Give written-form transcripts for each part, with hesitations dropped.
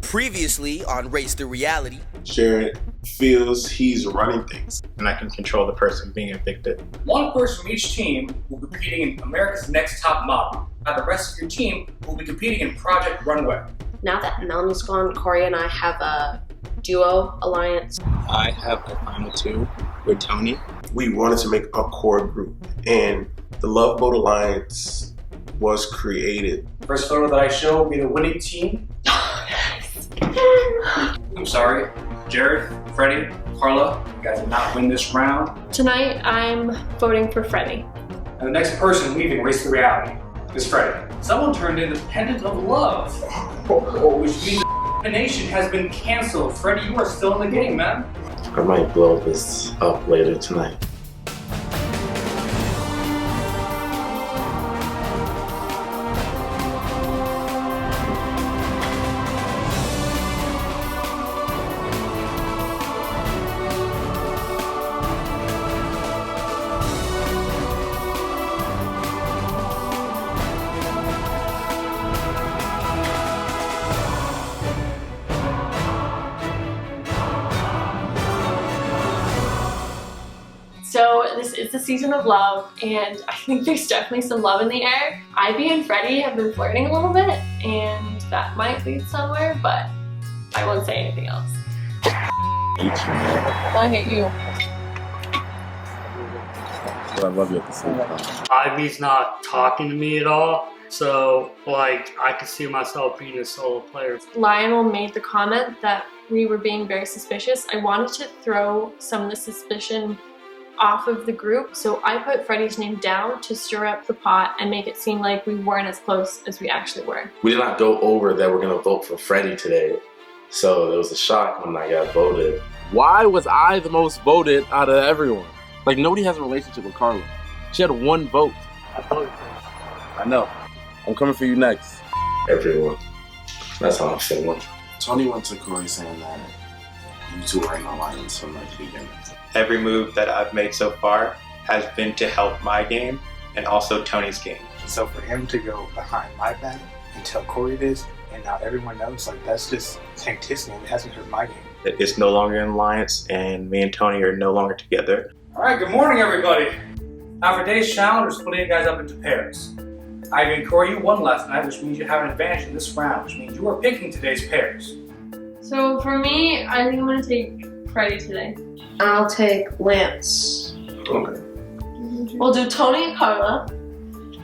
Previously on Race to Reality, Jared feels he's running things. And I can control the person being evicted. One person from each team will be competing in America's Next Top Model. Now the rest of your team will be competing in Project Runway. Now that Melanie's gone, Corey and I have a duo alliance. I have a final two with Tony. We wanted to make a core group, and the Love Boat Alliance was created. First photo that I show will be the winning team. I'm sorry, Jared, Freddie, Carla, you guys did not win this round. Tonight, I'm voting for Freddie. And the next person leaving Race to Reality is Freddie. Someone turned in the Pendant of Love, which means the nation has been canceled. Freddie, you are still in the game, man. I might blow this up later tonight. So this is the season of love, and I think there's definitely some love in the air. Ivy and Freddie have been flirting a little bit, and that might lead somewhere, but I won't say anything else. I hate you. But I love you at the same time. Ivy's not talking to me at all, so like I could see myself being a solo player. Lionel made the comment that we were being very suspicious. I wanted to throw some of the suspicion off of the group, so I put Freddie's name down to stir up the pot and make it seem like we weren't as close as we actually were. We did not go over that we're gonna vote for Freddie today, so it was a shock when I got voted. Why was I the most voted out of everyone? Like, nobody has a relationship with Carla. She had one vote. I voted for her. I know. I'm coming for you next. Everyone. That's how I'm feeling. Tony went to Corey saying that you two were in an alliance from the beginning. Every move that I've made so far has been to help my game and also Tony's game. So for him to go behind my back and tell Corey this, and now everyone knows, like, that's just tanked his name. It hasn't hurt my game. It's no longer an alliance, and me and Tony are no longer together. All right, good morning, everybody. Now for today's challenge, we're splitting you guys up into pairs. Ivy and Corey, you won last night, which means you have an advantage in this round, which means you are picking today's pairs. So for me, I think I'm gonna take Freddie today. I'll take Lance. Okay. We'll do Tony and Carla,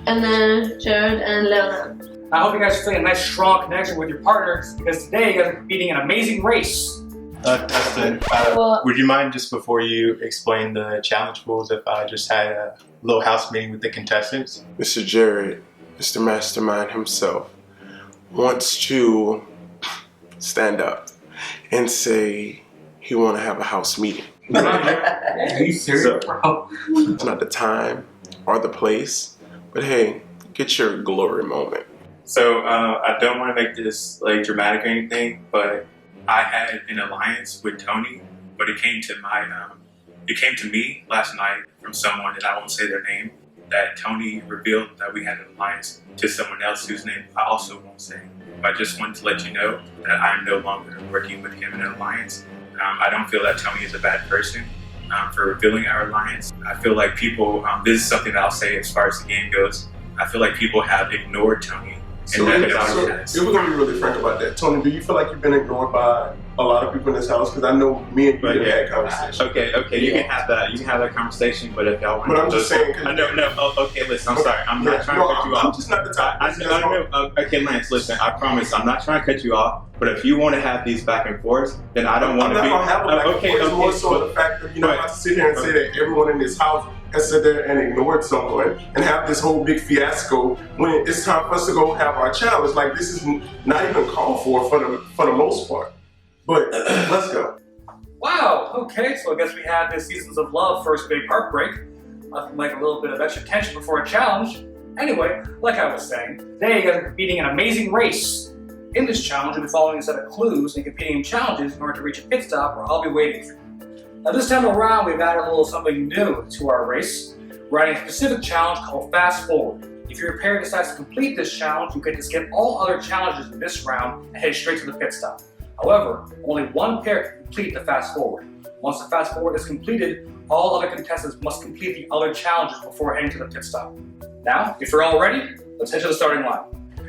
and then Jared and Leona. I hope you guys are feeling a nice, strong connection with your partners, because today you guys are competing in an amazing race. Dustin, would you mind just before you explain the challenge rules if I just had a little house meeting with the contestants? Mr. Jared, Mr. Mastermind himself, wants to stand up and say he want to have a house meeting. Are you serious, bro? It's not the time or the place, but hey, get your glory moment. So I don't want to make this like dramatic or anything, but I had an alliance with Tony, but it came to me last night from someone that I won't say their name, that Tony revealed that we had an alliance to someone else whose name I also won't say. But I just wanted to let you know that I'm no longer working with him in an alliance. I don't feel that Tony is a bad person for revealing our alliance. I feel like people, this is something that I'll say as far as the game goes, I feel like people have ignored Tony. So if we're going to be really frank about that, Tony, do you feel like you've been ignored by a lot of people in this house? Because I know me and you have had conversation. Okay, you can have that. You can have that conversation, but if y'all want But I'm just saying. Okay, listen, I'm sorry. I'm not trying to cut you off. I'm just not the type. Okay, Lance, listen, I promise, I'm not trying to cut you off. But if you want to have these back and forths, then I don't want to be. I'm not going to have a back and forth. It's more so the fact that, I'm about to sit here and say that everyone in this house has sat there and ignored someone and have this whole big fiasco when it's time for us to go have our challenge. Like, this is not even called for the most part. But let's go. Wow, okay, so I guess we had this Seasons of Love first big heartbreak. Nothing like a little bit of extra tension before a challenge. Anyway, like I was saying, today you guys are competing in an amazing race. In this challenge, you'll be following a set of clues and competing in challenges in order to reach a pit stop where I'll be waiting for you. Now this time around, we've added a little something new to our race. We're adding a specific challenge called Fast Forward. If your pair decides to complete this challenge, you get to skip all other challenges in this round and head straight to the pit stop. However, only one pair can complete the fast forward. Once the fast forward is completed, all other contestants must complete the other challenges before heading to the pit stop. Now, if you're all ready, let's head to the starting line.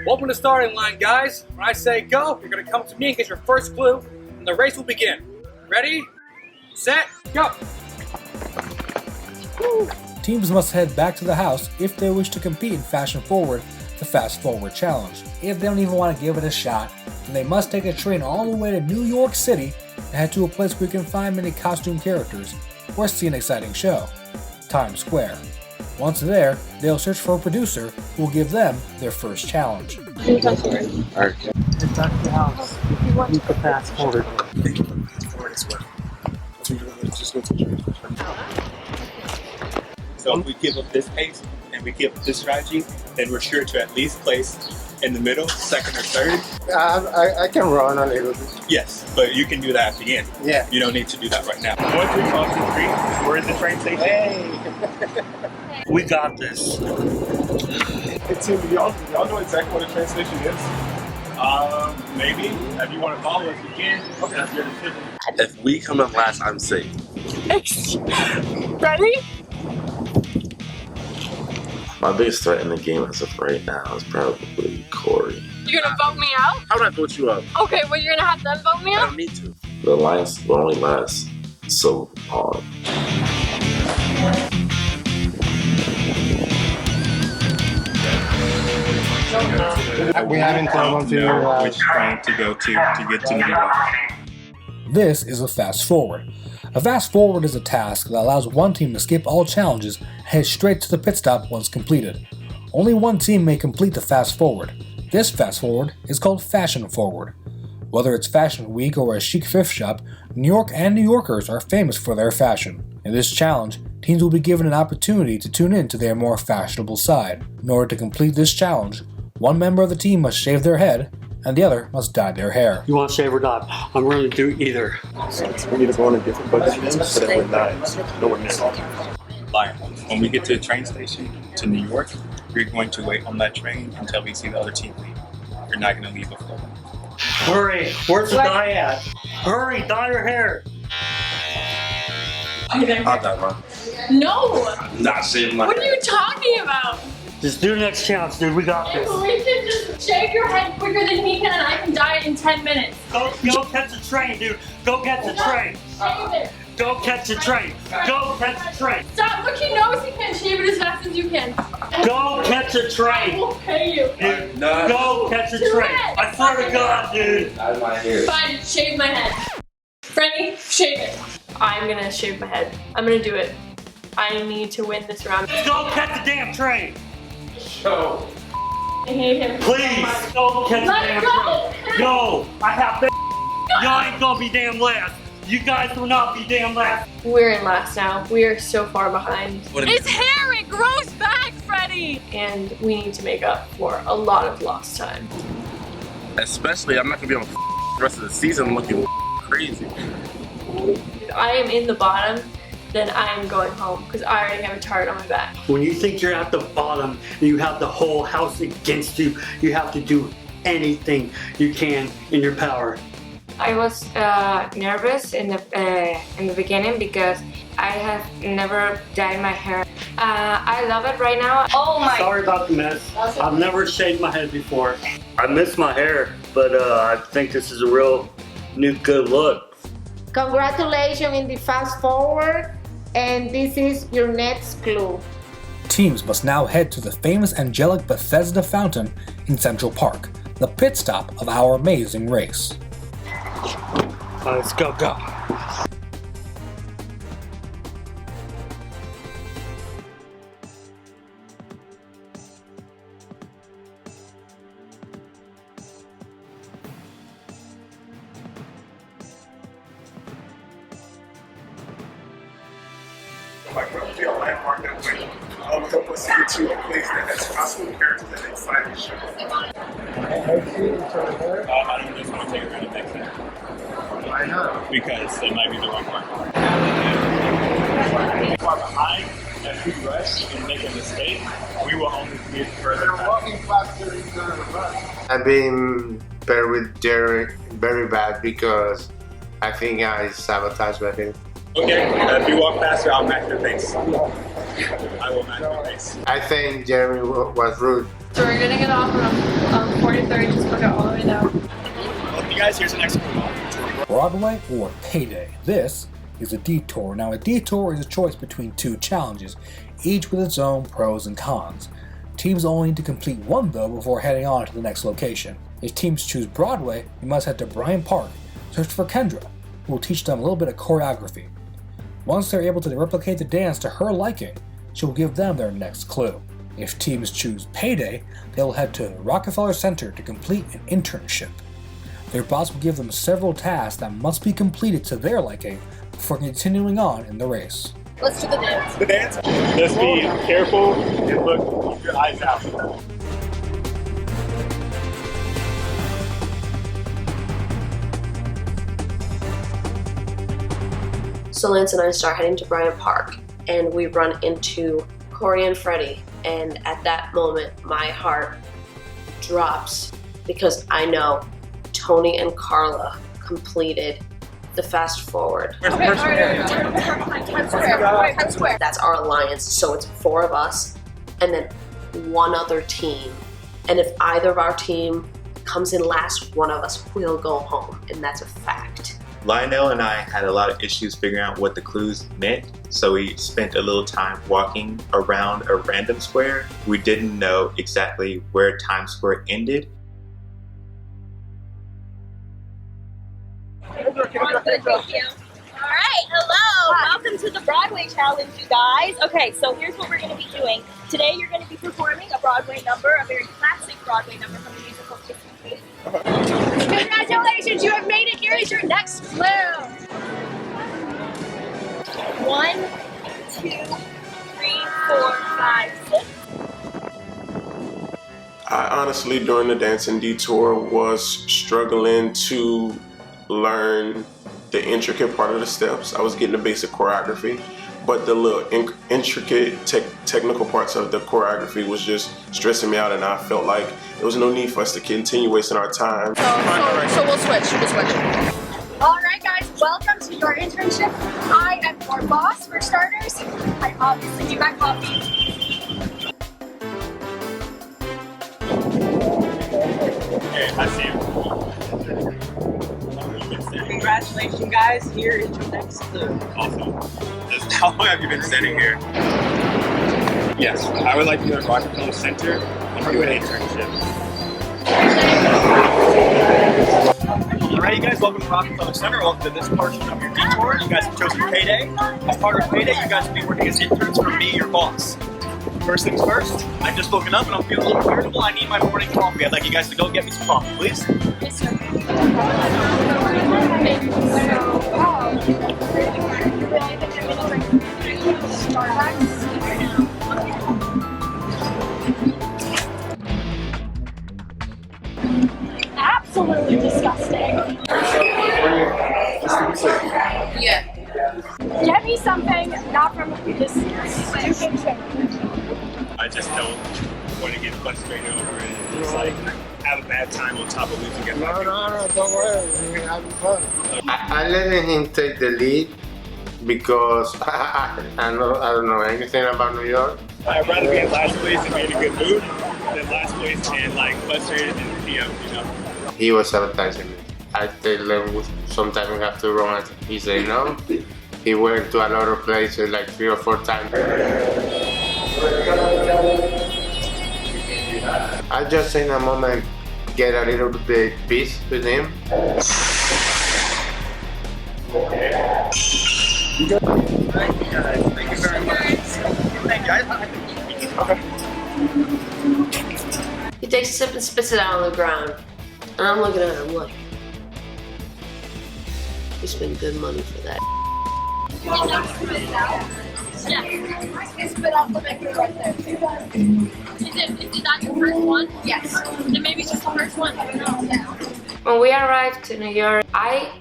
Welcome to the starting line, guys. When I say go, you're going to come to me and get your first clue, and the race will begin. Ready, set, go! Teams must head back to the house if they wish to compete in Fashion Forward, the Fast Forward Challenge. If they don't even want to give it a shot, then they must take a train all the way to New York City and head to a place where you can find many costume characters or see an exciting show, Times Square. Once there, they'll search for a producer who will give them their first challenge. Alright. Back to the house. You can fast forward. So if we give up this pace and we give up this strategy, then we're sure to at least place in the middle, second or third. I can run a little bit. Yes, but you can do that at the end. Yeah. You don't need to do that right now. 1, 3, cross the street. Where is the train station? Hey! We got this. Hey, Tim, do y'all know exactly what a train station is? Maybe. If you want to follow us, you can. Okay. That's your decision. If we come in last, I'm safe. Ready? My biggest threat in the game as of right now is probably Corey. You're gonna vote me out? How would I vote you up? Okay, well you're gonna have them vote me I out? don't need to. The alliance will only last so long. We haven't gone to know which train to go to get to New York. This is a Fast Forward. A Fast Forward is a task that allows one team to skip all challenges and head straight to the pit stop once completed. Only one team may complete the Fast Forward. This Fast Forward is called Fashion Forward. Whether it's Fashion Week or a chic thrift shop, New York and New Yorkers are famous for their fashion. In this challenge, teams will be given an opportunity to tune in to their more fashionable side. In order to complete this challenge, one member of the team must shave their head, and the other must dye their hair. You want to shave or not? I'm willing to do either. So we need to go on a different budget so that we're not nowhere near. Like, when we get to the train station to New York, we're going to wait on that train until we see the other team leave. We're not going to leave before them. Hurry! Where's the dye at? Hurry! Dye your hair! I'll dye mine. No! I'm not shaving my What are you talking about? Just do the next challenge, dude. We got If this. we can just shave your head quicker than he can and I can dye it in 10 minutes. Go catch the train, dude. Go catch the train. Shave it. Go catch the train. Go catch the train. Stop, look, he knows he can't shave it as fast as you can. Go catch the I train. will pay you. Dude, go catch the train. I swear to God, dude. Dye my hair. Fine, shave my head. Freddy, shave it. I'm gonna shave my head. I'm gonna do it. I need to win this round. Go catch the damn train. Yo. I hate him. Please, go catch the Let damn go. train. Go. I have to. Y'all ain't gonna be damn last. You guys will not be damn last. We're in last now. We are so far behind. His hair, it grows back, Freddy! And we need to make up for a lot of lost time. Especially, I'm not gonna be on the rest of the season looking crazy. If I am in the bottom, then I am going home because I already have a target on my back. When you think you're at the bottom and you have the whole house against you, you have to do anything you can in your power. I was nervous in the beginning because I have never dyed my hair. I love it right now. Oh my! Sorry about the mess. I've never shaved my head before. I miss my hair, but I think this is a real new good look. Congratulations in the fast forward, and this is your next clue. Teams must now head to the famous angelic Bethesda Fountain in Central Park, the pit stop of our amazing race. Let's go. Like, we'll be a landmark that way. Help us get to a place that has costume characters and exciting shows. I don't just want to take a random exit. Why not? Because it might be the wrong part. If you are behind and we rush and make a mistake, we will only get further. They're walking faster than the run. I've been better with Jerry, very bad because I think I sabotaged by him. Okay, if you walk faster, I'll match your pace. I will match your pace. I think Jeremy was rude. So we're gonna get off on 43rd, just put it all the way down. Well, you guys, here's the next one. Broadway or Payday? This is a detour. Now a detour is a choice between two challenges, each with its own pros and cons. Teams only need to complete one though before heading on to the next location. If teams choose Broadway, you must head to Bryant Park, search for Kendra, who will teach them a little bit of choreography. Once they're able to replicate the dance to her liking, she will give them their next clue. If teams choose Payday, they will head to Rockefeller Center to complete an internship. Their boss will give them several tasks that must be completed to their liking before continuing on in the race. Let's do the dance. The dance? Just be careful and look, keep your eyes out. So Lance and I start heading to Bryant Park, and we run into Corey and Freddie, and at that moment my heart drops because I know Tony and Carla completed the fast forward. Times Square. That's our alliance, so it's 4 of us and then one other team, and if either of our team comes in last, one of us will go home, and that's a fact. Lionel and I had a lot of issues figuring out what the clues meant, so we spent a little time walking around a random square. We didn't know exactly where Times Square ended. Thank you. All right, hello. Welcome to the Broadway Challenge, you guys. Okay, so here's what we're going to be doing. Today you're going to be performing a Broadway number, a very classic Broadway number from the musical Detour. Congratulations, you have made it. Here is your next clue. 1, 2, 3, 4, 5, 6. I honestly, during the dancing detour, was struggling to learn the intricate part of the steps. I was getting the basic choreography, but the little intricate technical parts of the choreography was just stressing me out, and I felt like there was no need for us to continue wasting our time. So we'll switch. All right, guys, welcome to your internship. I am your boss, for starters. I obviously do that coffee. Hey, I see you. Congratulations, guys. Here is your next clue. Awesome. Just how long have you been standing here? Yes, I would like to go to Rockefeller Center and do an internship. Alright, you guys, welcome to Rockefeller Center. Welcome to this portion of your detour. You guys have chosen Payday. As part of Payday, you guys will be working as interns for me, your boss. First things first, I'm just woken up and I'm feeling a little irritable. I need my morning coffee. I'd like you guys to go get me some coffee, please. Yes, sir. Absolutely disgusting. Yeah. Get me something not from this stupid thing. I just don't want to get frustrated over it and just like have a bad time on top of losing it. No, don't worry. We're having fun. I let him take the lead because I don't know anything about New York. I'd rather be in last place and be in a good mood than last place and like frustrated and you know. He was sabotaging me. I tell him sometimes we have to run it. He said no. He went to a lot of places like 3 or 4 times. I just in a moment get a little bit peace with him. Thank you guys. Thank you very much. Thank you. He takes a sip and spits it out on the ground. And I'm looking at him like, you spend good money for that. Spit it out? Yeah. I spit out the maker right there. Is that your first one? Yes. Then maybe it's just the first one. I don't know. Yeah. When we arrived to New York, I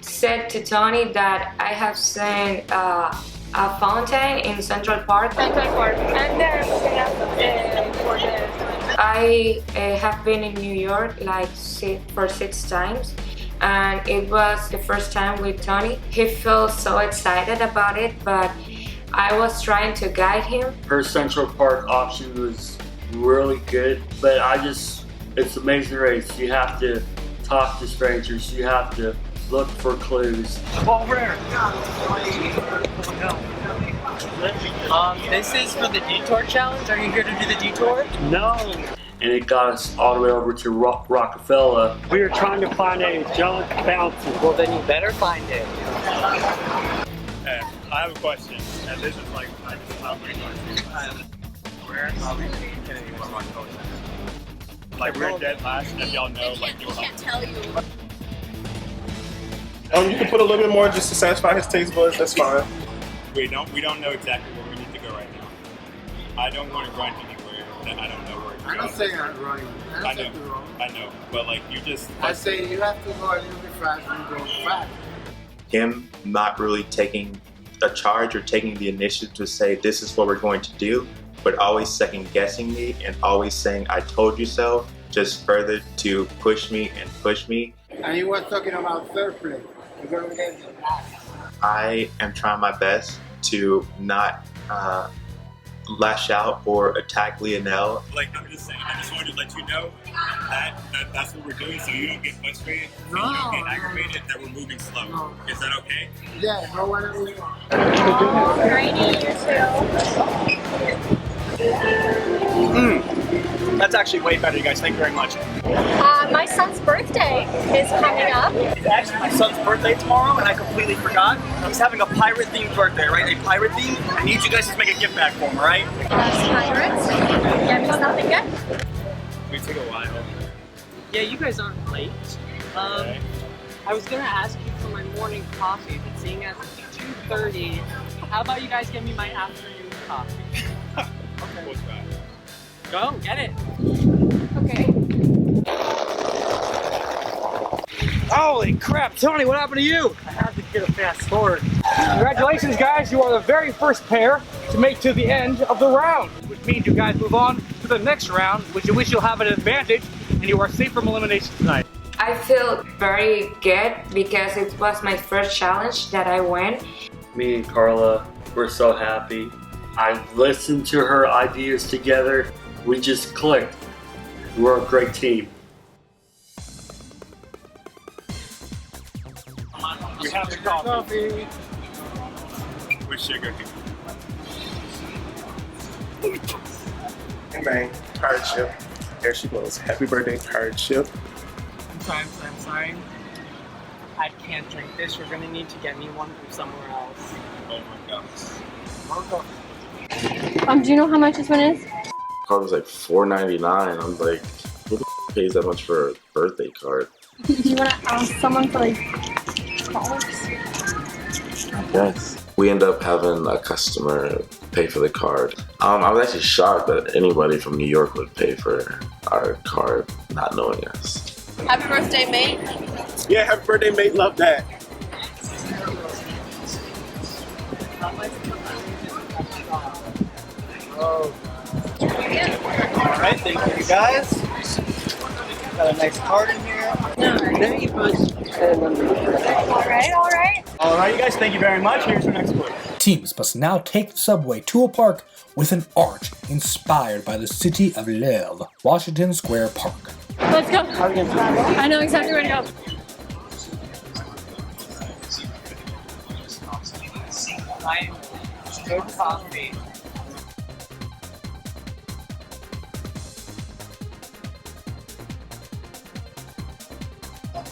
said to Tony that I have seen a fountain in Central Park. And there I have been in New York like for 6 times, and it was the first time with Tony. He felt so excited about it, but I was trying to guide him. Her Central Park option was really good, but it's an amazing race. You have to talk to strangers, you have to look for clues. Over there. This is for the Detour challenge. Are you here to do the Detour? No. And it got us all the way over to Rockefeller. We were trying to find a junk bouncer. Well, then you better find it. Hey, I have a question, and this is like, I'm pretty where are we getting one of our coaches? Like, we're dead last, and if y'all know, like, I can't tell you. You can put a little bit more just to satisfy his taste buds. That's fine. We don't know exactly where we need to go right now. I don't want to run anywhere that I don't know where to go. I'm not saying I'm running. I know, but like you just. I say you have to go a little bit faster and go fast. Him not really taking a charge or taking the initiative to say this is what we're going to do, but always second guessing me and always saying I told you so, just further to push me and push me. And you were talking about third place. You're going to get last. I am trying my best to not lash out or attack Lionel. Like I'm just saying, I just wanted to let you know that that's what we're doing, so you don't get frustrated, and you don't get aggravated that we're moving slow. No. Is that okay? Yeah, no one else. Oh, Rainy, you too. That's actually way better, you guys. Thank you very much. My son's birthday is coming up. It's actually my son's birthday tomorrow, and I completely forgot. He's having a pirate-themed birthday, right? A pirate theme. I need you guys to make a gift bag for him, all right? Pirates. Get me something good. We took a while. Yeah, you guys aren't late. Okay. I was gonna ask you for my morning coffee, but seeing as it's 2:30, how about you guys give me my afternoon coffee? Okay. We'll try. Go, get it. Okay. Holy crap, Tony, what happened to you? I had to get a fast forward. Congratulations, guys. You are the very first pair to make to the end of the round, which means you guys move on to the next round, which in which you'll have an advantage, and you are safe from elimination tonight. I feel very good because it was my first challenge that I won. Me and Carla, we're so happy. I listened to her ideas together. We just clicked. We're a great team. We have the coffee. With sugar. Hey man, hardship. There she goes. Happy birthday, hardship. I'm sorry. I can't drink this. You're gonna need to get me one from somewhere else. Oh my gosh. Do you know how much this one is? Card was like $4.99. I'm like, who the pays that much for a birthday card? Do you want to ask someone for like $12? Yes. We end up having a customer pay for the card. I was actually shocked that anybody from New York would pay for our card, not knowing us. Happy birthday, mate. Yeah, happy birthday, mate. Love that. Alright, thank you guys. Got a nice card in here. Alright. Alright, you guys, thank you very much. Here's your next clue. Teams must now take the subway to a park with an arch inspired by the city of Love, Washington Square Park. Let's go. I know exactly where to go. Good coffee.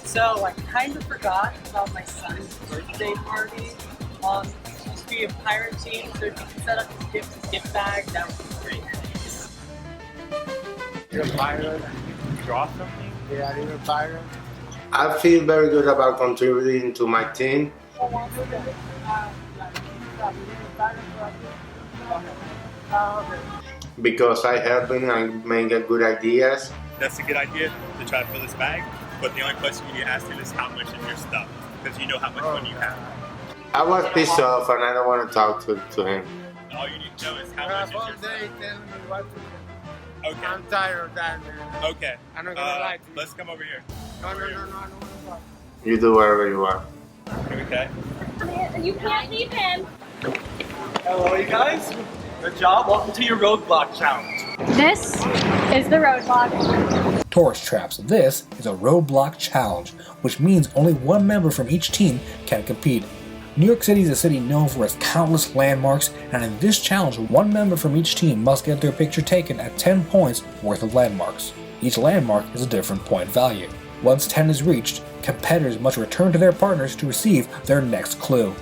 So I kind of forgot about my son's birthday party. It's supposed to be a pirate team, so if you can set up his gift bag, that would be great. You're a pirate? Draw something? Yeah, you're a pirate. I feel very good about contributing to my team. Because I help him and make good ideas. That's a good idea to try to fill this bag, but the only question you need to ask him is how much is your stuff, because you know how much money you have. I was pissed off and I don't want to talk to him. All you need to know is how much is your stuff. Okay. I'm tired of that, man. Okay. I'm not gonna lie to you. Let's come over here. No, I don't want to talk. You do whatever you want. Okay. You can't leave him. Hello, you guys. Good job. Welcome to your Roadblock challenge. This is the Roadblock. Tourist traps. This is a roadblock challenge, which means only one member from each team can compete. New York City is a city known for its countless landmarks, and in this challenge, one member from each team must get their picture taken at 10 points worth of landmarks. Each landmark is a different point value. Once 10 is reached, competitors must return to their partners to receive their next clue.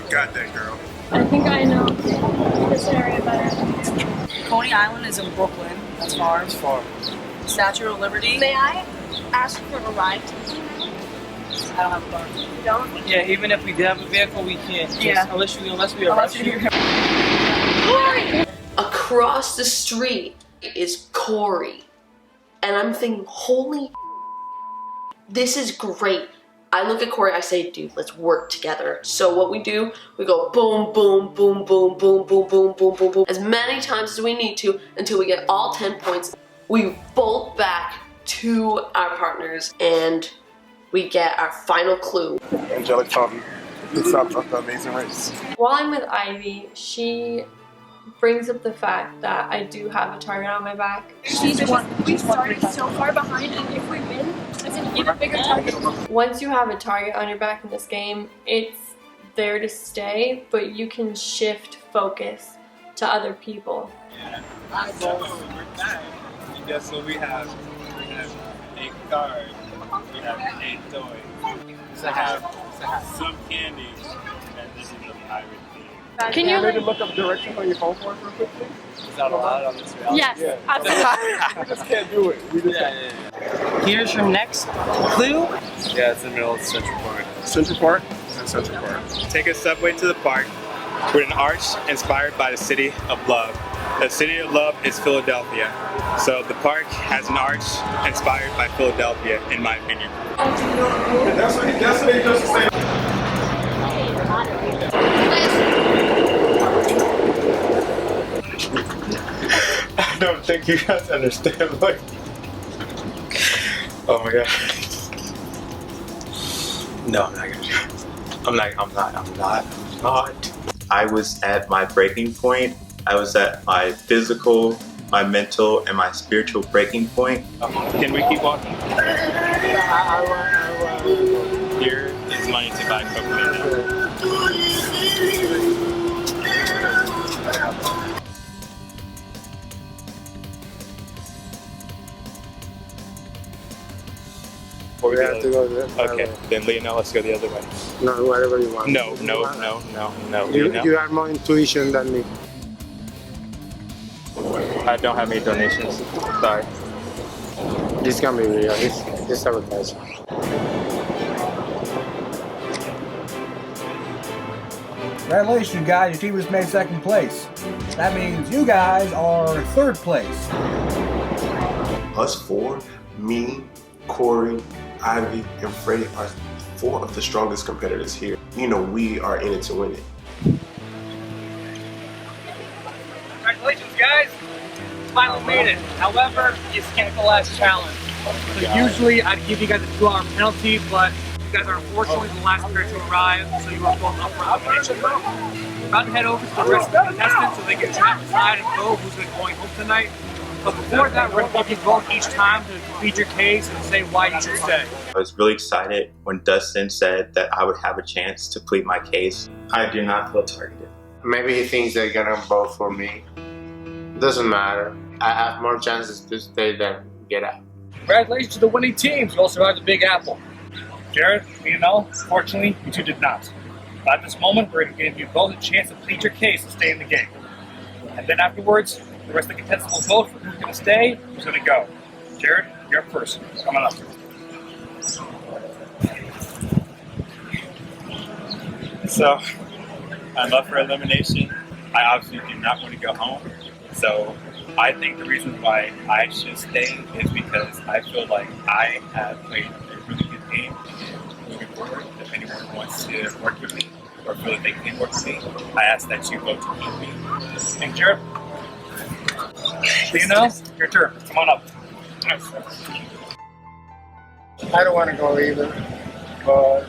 Got that, girl. I think I know this area better. Coney Island is in Brooklyn. That's far. It's far. Statue of Liberty. May I ask for a ride? I don't have a car. You don't? Yeah, even if we did have a vehicle, we can't. Yeah. Unless we arrest you. Across the street is Corey. And I'm thinking, holy, this is great. I look at Corey, I say, dude, let's work together. So what we do, we go boom, boom, boom, boom, boom, boom, boom, boom, boom, boom, as many times as we need to until we get all 10 points. We bolt back to our partners and we get our final clue. Angelic Fountain. It's up the Amazing Race. While I'm with Ivy, she brings up the fact that I do have a target on my back. We started so far behind, and if we win, it's an even bigger target. Once you have a target on your back in this game, it's there to stay, but you can shift focus to other people. Guess what we have? We have 8 cards. We have 8 toys. We have some candy, and this is a pirate theme. Can you look up directions on your phone for us real quickly? Is that allowed on this reality? Yes, absolutely. We just can't do it. We just Here's your next clue. Yeah, it's in the middle of Central Park. Central Park? It's in Central Park. Take a subway to the park with an arch inspired by the city of love. The city of love is Philadelphia. So the park has an arch inspired by Philadelphia, in my opinion. That's what they just say. I don't think you guys understand, like, oh my god. No, I'm not gonna I'm not. I was at my breaking point. I was at my physical, my mental, and my spiritual breaking point. Can we keep walking? Here is money to buy coconut. We have to go there. Okay, then Lionel, let's go the other way. No, whatever you want. No. You have more intuition than me. I don't have any donations. Sorry. This can be real. This sabotage. Congratulations, guys. Your team has made second place. That means you guys are third place. Us 4, me, Corey, Ivy, and Freddie are 4 of the strongest competitors here. You know, we are in it to win it. Congratulations, guys! Finally made it. However, you skipped the last challenge. So usually I'd give you guys a 2-hour penalty, but you guys are unfortunately the last pair to arrive, so you are both up for elimination. We're about to head over to the rest of the contestants so they can decide and vote who's going home tonight. But before that, we're going to give you both each time to plead your case and say why you should stay. I was really excited when Dustin said that I would have a chance to plead my case. I do not feel targeted. Maybe he thinks they're gonna vote for me. Doesn't matter. I have more chances to stay than get out. Congratulations to the winning teams. You all survived the Big Apple. Jared, Lionel, fortunately, you two did not. But at this moment, we're going to give you both a chance to plead your case and stay in the game. And then afterwards, the rest of the contestants will vote for who's going to stay, who's going to go. Jared, you're up first. Come on up. So, I'm up for elimination. I obviously do not want to go home. So, I think the reason why I should stay is because I feel like I have played a really good game. And moving forward, if anyone wants to work with me or feel like they can work with me, I ask that you vote to keep me. And Jared, Lionel, your turn. Come on up. I don't want to go either. Alright,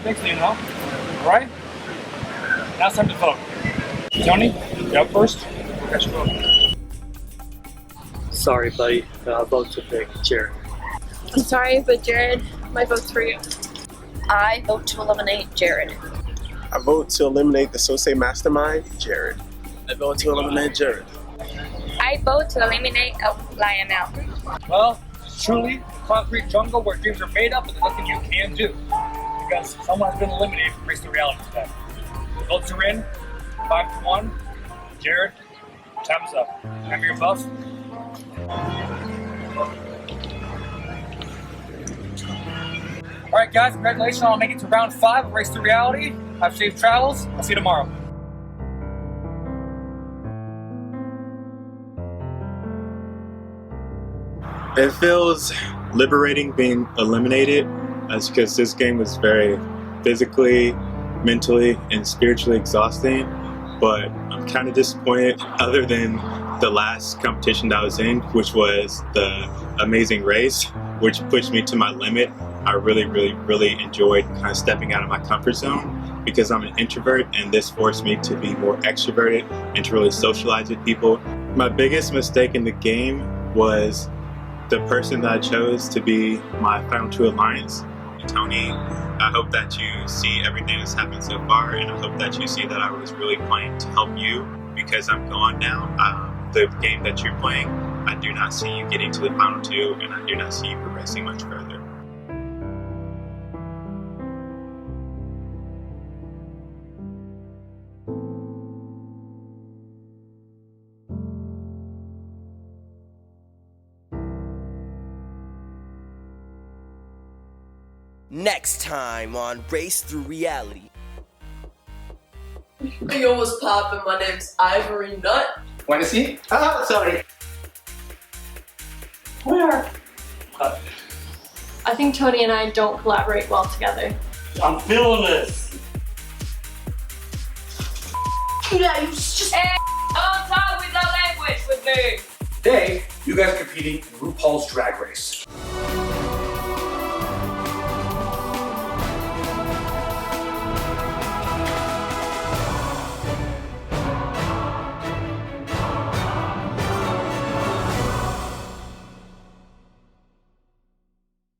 thanks, Ian. Alright, now it's time to vote. Tony, you up first? Catch your vote. Sorry, buddy. Vote to pick Jared. I'm sorry, but Jared, my vote's for you. I vote to eliminate Jared. I vote to eliminate the Sosei Mastermind, Jared. I vote to eliminate Jared. I vote to eliminate Lionel. Well, it's truly a concrete jungle where dreams are made up and there's nothing you can do. Because someone has been eliminated from Race to Reality today. Votes are in, 5-1. Jared, time's up. Remember your buff. Alright guys, congratulations on making it to round 5 of Race to Reality. Have safe travels. I'll see you tomorrow. It feels liberating being eliminated, because this game was very physically, mentally, and spiritually exhausting. But I'm kind of disappointed, other than the last competition that I was in, which was the Amazing Race, which pushed me to my limit. I really enjoyed kind of stepping out of my comfort zone because I'm an introvert, and this forced me to be more extroverted and to really socialize with people. My biggest mistake in the game was the person that I chose to be my final 2 alliance, Tony. I hope that you see everything that's happened so far, and I hope that you see that I was really playing to help you because I'm gone now. The game that you're playing, I do not see you getting to the final 2, and I do not see you progressing much further. Next time on Race Through Reality. Yo, what's poppin'? My name's Ivory Nut. Want to see? Oh, sorry. Where? I think Tony and I don't collaborate well together. I'm feeling this. Yeah, you just. Hey, don't talk with the language with me. Today, you guys are competing in RuPaul's Drag Race.